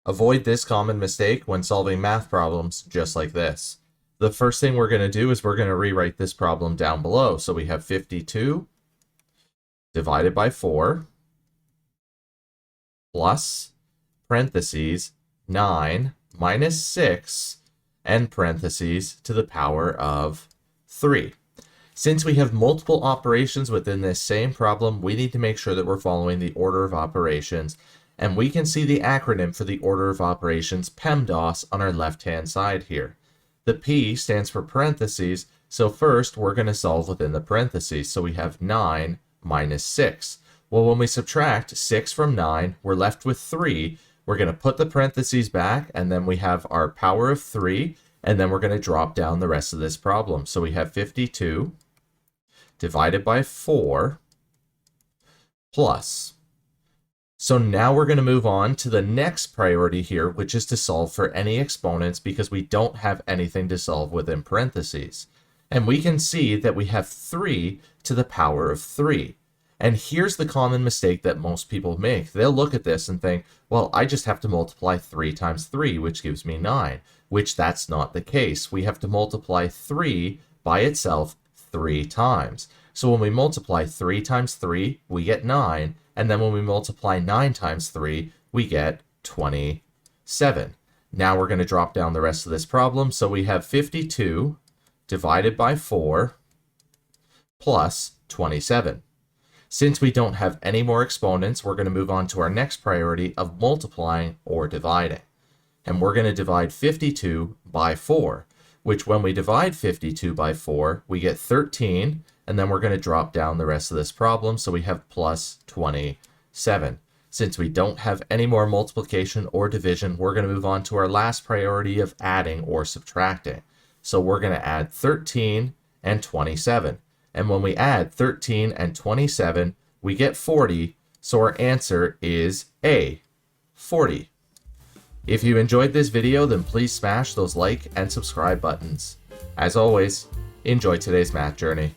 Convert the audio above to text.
Avoid this common mistake when solving math problems just like this. The first thing we're going to do is we're going to rewrite this problem down below. So we have 52 divided by 4 plus parentheses 9 minus 6 and parentheses to the power of 3. Since we have multiple operations within this same problem, we need to make sure that we're following the order of operations. And we can see the acronym for the order of operations, PEMDAS, on our left-hand side here. The P stands for parentheses, so first we're going to solve within the parentheses. So we have 9 minus 6. Well, when we subtract 6 from 9, we're left with 3. We're going to put the parentheses back, and then we have our power of 3, and then we're going to drop down the rest of this problem. So we have 52 divided by 4 plus. So now we're going to move on to the next priority here, which is to solve for any exponents because we don't have anything to solve within parentheses. And we can see that we have 3 to the power of 3. And here's the common mistake that most people make. They'll look at this and think, well, I just have to multiply 3 times 3, which gives me 9, which that's not the case. We have to multiply 3 by itself 3 times. So when we multiply 3 times 3, we get 9. And then when we multiply 9 times 3, we get 27. Now we're going to drop down the rest of this problem. So we have 52 divided by 4 plus 27. Since we don't have any more exponents, we're going to move on to our next priority of multiplying or dividing. And we're going to divide 52 by 4, which when we divide 52 by 4, we get 13. And then we're going to drop down the rest of this problem. So we have plus 27. Since we don't have any more multiplication or division, we're going to move on to our last priority of adding or subtracting. So we're going to add 13 and 27. And when we add 13 and 27, we get 40. So our answer is A, 40. If you enjoyed this video, then please smash those like and subscribe buttons. As always, enjoy today's math journey.